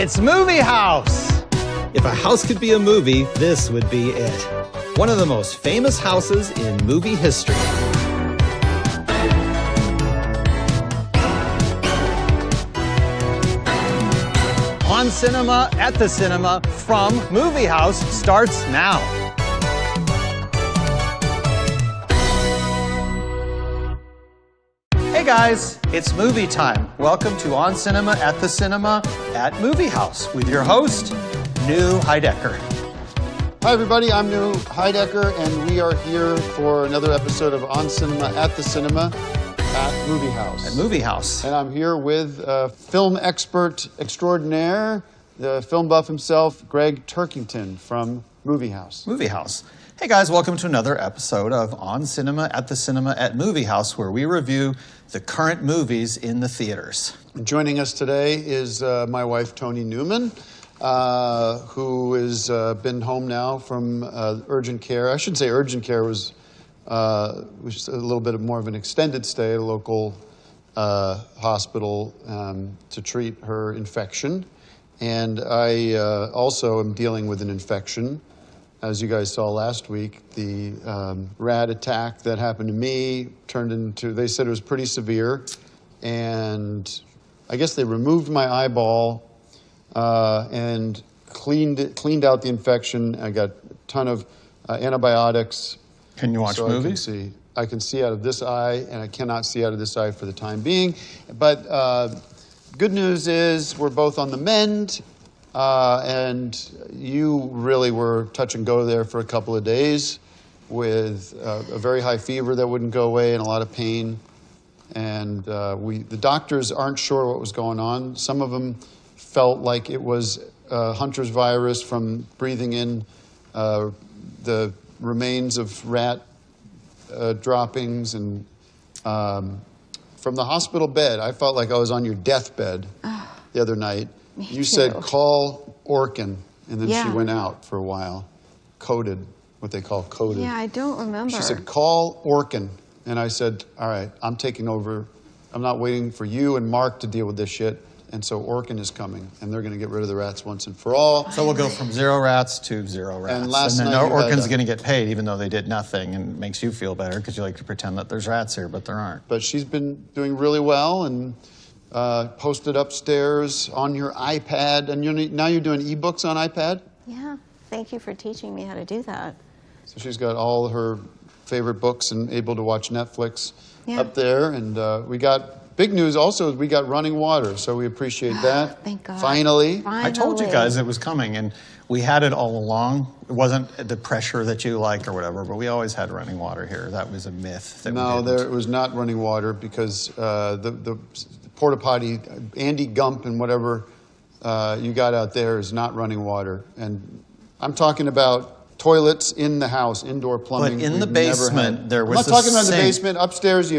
It's Movie House! If a house could be a movie, this would be it. One of the most famous houses in movie history. On Cinema, at the Cinema, from Movie House starts now. Hey guys, it's movie time. Welcome to On Cinema, at the Cinema, at Movie House with your host, New Heidecker. Hi everybody, I'm New Heidecker, and we are here for another episode of On Cinema, at the Cinema, at Movie House. At Movie House. And I'm here with film expert extraordinaire, the film buff himself, Greg Turkington from Movie House. Movie House. Hey guys, welcome to another episode of On Cinema, at the Cinema, at Movie House, where we review the current movies in the theaters. And joining us today is my wife, Toni Newman, who has been home now from urgent care. I should say urgent care was a little bit more of an extended stay at a local hospital to treat her infection. And I also am dealing with an infection. As you guys saw last week, the rat attack that happened to me turned into, they said it was pretty severe. And I guess they removed my eyeball and cleaned out the infection. I got a ton of antibiotics. Can you watch movies? I can see out of this eye, and I cannot see out of this eye for the time being. But good news is we're both on the mend. And you really were touch and go there for a couple of days with a very high fever that wouldn't go away and a lot of pain. And the doctors aren't sure what was going on. Some of them felt like it was Hunter's virus from breathing in the remains of rat droppings. And from the hospital bed, I felt like I was on your deathbed the other night. You said, call Orkin, and then she went out for a while, coded, what they call coded. Yeah, I don't remember. She said, call Orkin, and I said, all right, I'm taking over. I'm not waiting for you and Mark to deal with this shit, and so Orkin is coming, and they're going to get rid of the rats once and for all. So we'll go from 0 rats to 0 rats. And last then night Orkin's going to get paid, even though they did nothing, and it makes you feel better because you like to pretend that there's rats here, but there aren't. But she's been doing really well, and posted upstairs on your iPad, and now you're doing ebooks on iPad? Yeah, thank you for teaching me how to do that. So she's got all her favorite books and able to watch Netflix up there. And we got big news also, we got running water, so we appreciate that. Thank God. Finally. I told you guys it was coming, and we had it all along. It wasn't the pressure that you like or whatever, but we always had running water here. That was a myth. No, there was not running water because the porta potty, Andy Gump and whatever you got out there is not running water. And I'm talking about toilets in the house, indoor plumbing. But in the basement, there was I'm not talking about the basement. Upstairs,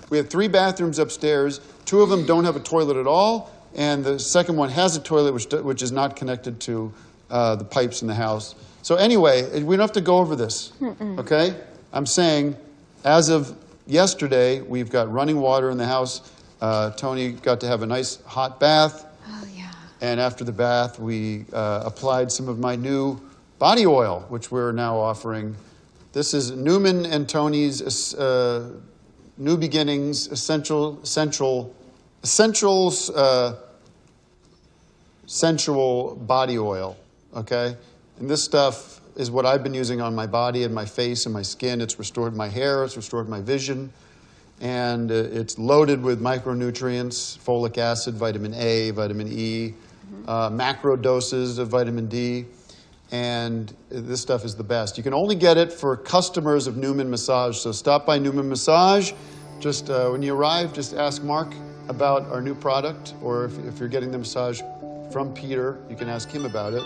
we have 3 bathrooms upstairs. 2 of them don't have a toilet at all, and the second one has a toilet which is not connected to the pipes in the house. So anyway, we don't have to go over this, okay? I'm saying, as of yesterday, we've got running water in the house. Toni got to have a nice hot bath. Oh, yeah. And after the bath, we applied some of my new body oil, which we're now offering. This is Newman and Toni's New Beginnings Essentials Sensual Body Oil, okay? And this stuff is what I've been using on my body and my face and my skin. It's restored my hair, it's restored my vision. And it's loaded with micronutrients, folic acid, vitamin A, vitamin E, macro doses of vitamin D. And this stuff is the best. You can only get it for customers of Newman Massage. So stop by Newman Massage. Just when you arrive, just ask Mark about our new product. Or if you're getting the massage from Peter, you can ask him about it.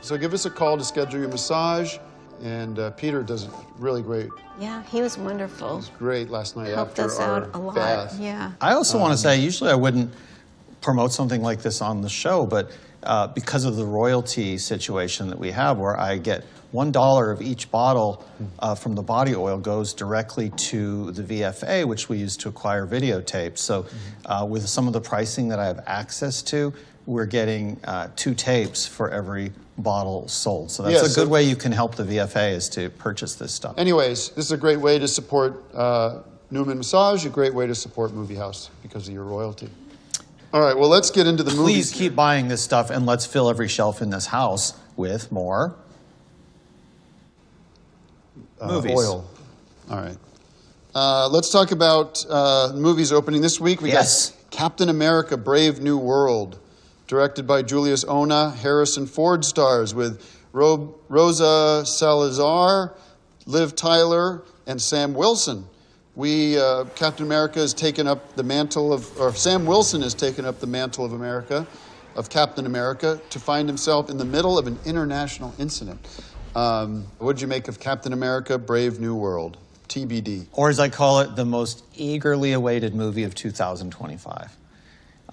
So give us a call to schedule your massage. And Peter does it really great. Yeah, he was wonderful. It was great last night Helped after us our out a lot. bath. Yeah. I also want to say, usually I wouldn't promote something like this on the show, but because of the royalty situation that we have, where I get $1 of each bottle from the body oil goes directly to the VFA, which we use to acquire videotapes. So with some of the pricing that I have access to, we're getting 2 tapes for every bottle sold. So that's Yes, a good so- way you can help the VFA is to purchase this stuff. Anyways, this is a great way to support Newman Massage, a great way to support Movie House because of your royalty. All right, well, let's get into the movies. Please keep buying this stuff, and let's fill every shelf in this house with more movies. Oil. All right. Let's talk about movies opening this week. We Yes. got Captain America: Brave New World, directed by Julius Ona. Harrison Ford stars with Rosa Salazar, Liv Tyler, and Sam Wilson. Captain America has taken up the mantle or Sam Wilson has taken up the mantle of Captain America to find himself in the middle of an international incident. What did you make of Captain America: Brave New World? TBD. Or as I call it, the most eagerly awaited movie of 2025.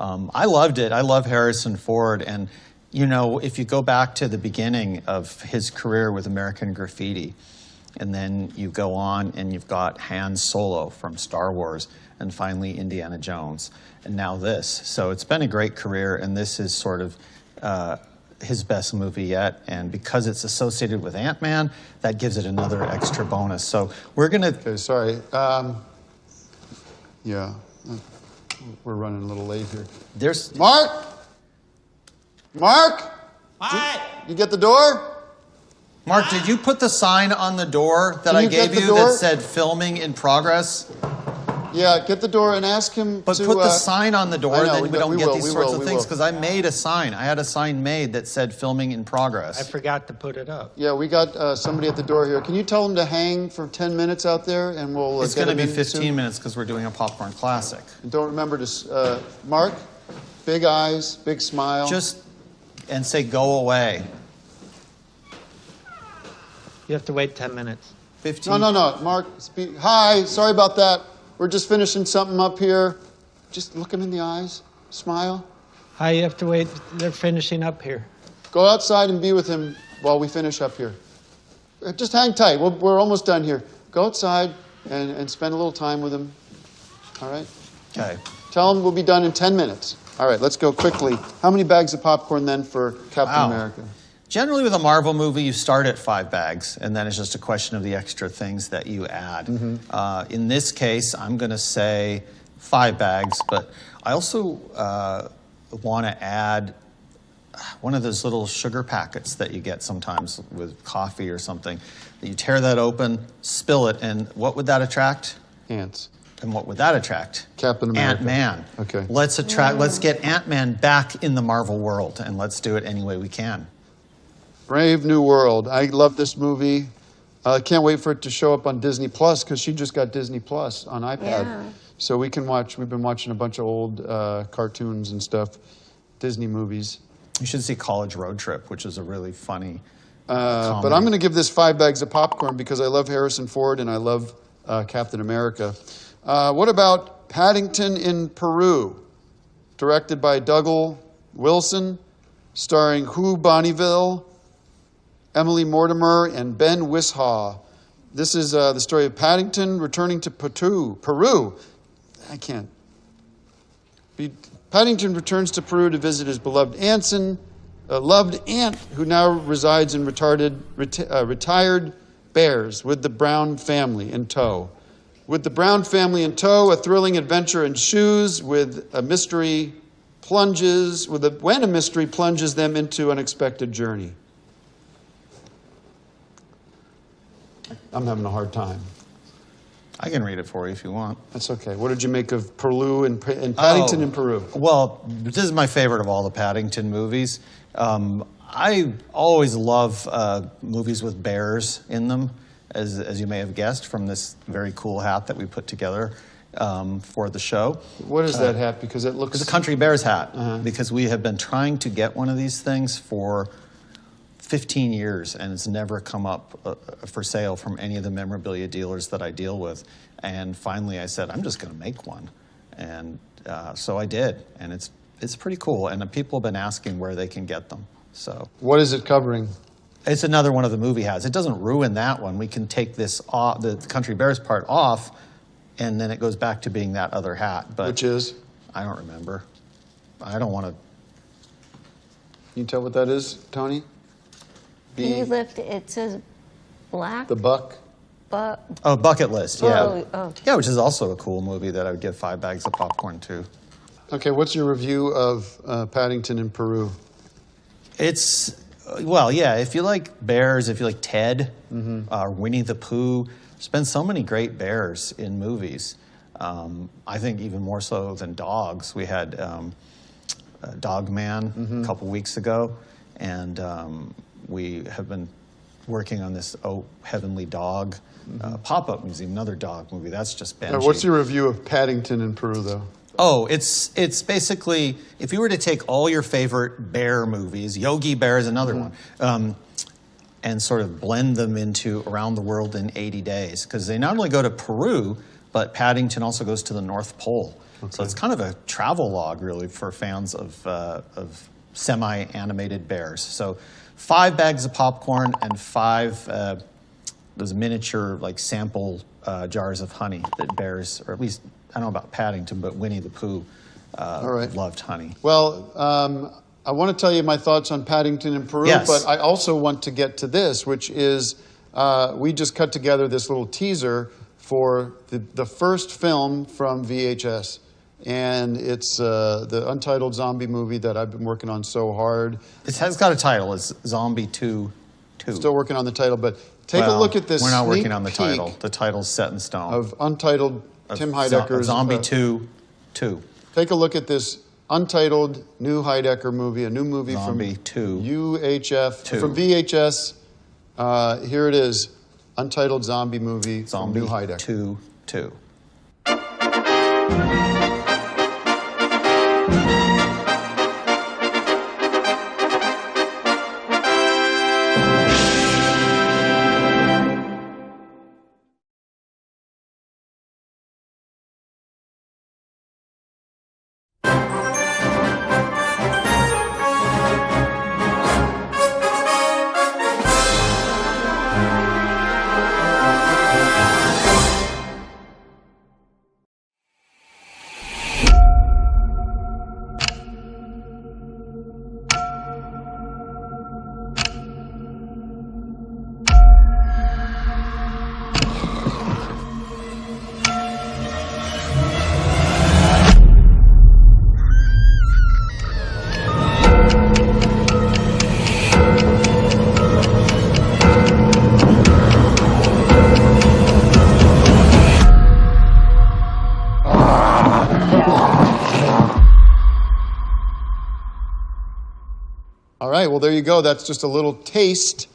I loved it. I love Harrison Ford. And, you know, if you go back to the beginning of his career with American Graffiti, and then you go on and you've got Han Solo from Star Wars, and finally Indiana Jones, and now this. So it's been a great career, and this is sort of his best movie yet. And because it's associated with Ant-Man, that gives it another extra bonus. So we're going to... Okay, sorry. Yeah, we're running a little late here. There's... Mark? What? You get the door? Mark, did you put the sign on the door that Can I you get gave the you door? that said filming in progress? Yeah, get the door and ask him But to... put the sign on the door, I know, then we don't get these sorts of we things, will. because I made a sign. I had a sign made that said filming in I progress. forgot to put it up. Yeah, we got somebody at the door here. Can you tell them to hang for 10 minutes out there, and we'll It's get going to them be in 15 soon? minutes because we're doing a popcorn classic. And don't remember to... Mark, big eyes, big smile. And say, go away. You have to wait 10 minutes. 15. No. Mark, speak. Hi, sorry about that. We're just finishing something up here. Just look him in the eyes. Smile. Hi, you have to wait. They're finishing up here. Go outside and be with him while we finish up here. Just hang tight. We're almost done here. Go outside and spend a little time with him. All right? Okay. Tell him we'll be done in 10 minutes. All right, let's go quickly. How many bags of popcorn then for Captain Wow. America? Generally, with a Marvel movie, you start at 5 bags, and then it's just a question of the extra things that you add. In this case, I'm going to say 5 bags, but I also want to add one of those little sugar packets that you get sometimes with coffee or something. You tear that open, spill it, and what would that attract? Ants. And what would that attract? Captain America. Ant-Man. Okay. Let's get Ant-Man back in the Marvel world, and let's do it any way we can. Brave New World. I love this movie. I can't wait for it to show up on Disney Plus because she just got Disney Plus on iPad. Yeah. So we can watch. We've been watching a bunch of old cartoons and stuff, Disney movies. You should see College Road Trip, which is a really funny But I'm going to give this 5 bags of popcorn because I love Harrison Ford and I love Captain America. What about Paddington in Peru? Directed by Douglas Wilson, starring Hugh Bonneville, Emily Mortimer, and Ben Whishaw. This is the story of Paddington returning to Peru. Paddington returns to Peru to visit his beloved loved aunt, who now resides in retired Bears with the Brown family in tow. With the Brown family in tow, a thrilling adventure ensues when a mystery plunges them into unexpected journey. I'm having a hard time. I can read it for you if you want. That's okay. What did you make of Peru and Paddington in Peru? Well, this is my favorite of all the Paddington movies. I always love movies with bears in them, as you may have guessed from this very cool hat that we put together for the show. What is that hat? Because it looks... It's a Country Bears hat, because we have been trying to get one of these things for 15 years, and it's never come up for sale from any of the memorabilia dealers that I deal with. And finally I said, I'm just going to make one. And so I did, and it's pretty cool. And people have been asking where they can get them. So What is it covering? it's another one of the movie hats. It doesn't ruin that one. We can take this off, the Country Bears part off, and then it goes back to being that other hat. But Which is? I don't remember. I don't want to Can you tell what that is, Tony? Can you lift, it says black, The buck? but, Oh, Bucket List, yeah. oh. Yeah, which is also a cool movie that I would give 5 bags of popcorn to. Okay, what's your review of Paddington in Peru? It's, well, yeah, if you like bears, if you like Ted, Winnie the Pooh, there's been so many great bears in movies. I think even more so than dogs. We had Dog Man a couple weeks ago, and we have been working on this Oh Heavenly Dog pop-up museum, another dog movie. That's just Benji. What's your review of Paddington in Peru, though? Oh, it's basically, if you were to take all your favorite bear movies, Yogi Bear is another one, and sort of blend them into Around the World in 80 Days, because they not only go to Peru, but Paddington also goes to the North Pole. Okay. So it's kind of a travel log, really, for fans of semi-animated bears. So 5 bags of popcorn and 5 those miniature, like, sample jars of honey that bears, or at least, I don't know about Paddington, but Winnie the Pooh loved honey. Well, I want to tell you my thoughts on Paddington in Peru, Yes. but I also want to get to this, which is we just cut together this little teaser for the first film from VHS. And it's the untitled zombie movie that I've been working on so hard. It's got a title. It's Zombie 2. Still working on the title, but take a look at this. We're not sneak working on the peek title. The title's set in stone. of untitled Tim Heidecker's Zombie 2. Take a look at this untitled new Heidecker movie, a new movie Zombie from 2. UHF, 2. from VHS. Here it is, untitled zombie movie Zombie from new Heidecker. 2. All right, well, there you go. That's just a little taste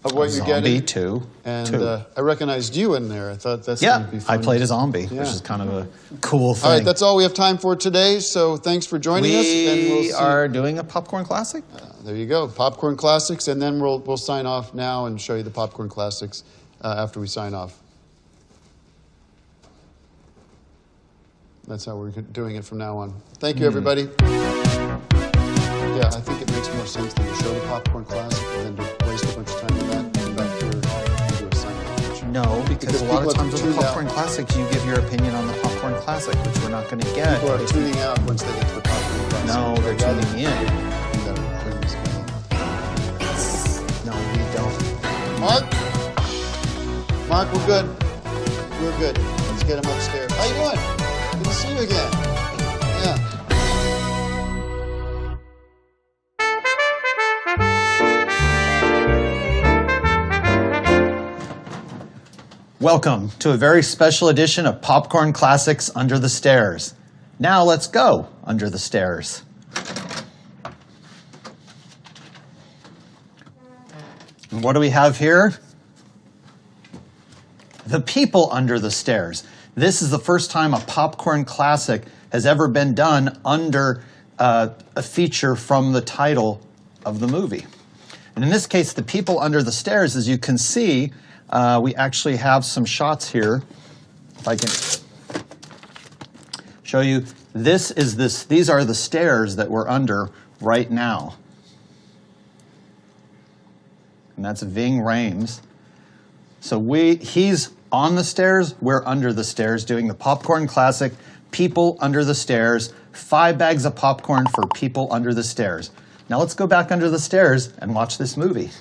of what you're Zombie getting. 2. And I recognized you in there. I thought that's Yeah, going to be fun. I played a zombie, Yeah. which is kind of a cool thing. All right, that's all we have time for today. So thanks for joining us. And we'll We see. are doing a popcorn classic. There you go, Popcorn Classics, and then we'll sign off now and show you the Popcorn Classics after we sign off. That's how we're doing it from now on. Thank you, everybody. Yeah, I think it makes more sense than to show the Popcorn Classic than to waste a bunch of time with that and come back here and do a sign-off. No, because a lot people of times have with the tuned out. Popcorn Classic, you give your opinion on the Popcorn Classic, which we're not going to get. People are tuning out once they get to the Popcorn Classic. No, they're tuning in. Do that during this game. No, we don't. Mark, we're good. We're good. Let's get him upstairs. How you doing? Good to see you again. Yeah. Welcome to a very special edition of Popcorn Classics Under the Stairs. Now let's go under the stairs. And what do we have here? The people under the stairs. This is the first time a Popcorn Classic has ever been done under a feature from the title of the movie. And in this case, the people under the stairs, as you can see, we actually have some shots here. If I can show you, these are the stairs that we're under right now. And that's Ving Rhames. So he's on the stairs, we're under the stairs doing the Popcorn Classic, People Under the Stairs, 5 bags of popcorn for People Under the Stairs. Now let's go back under the stairs and watch this movie.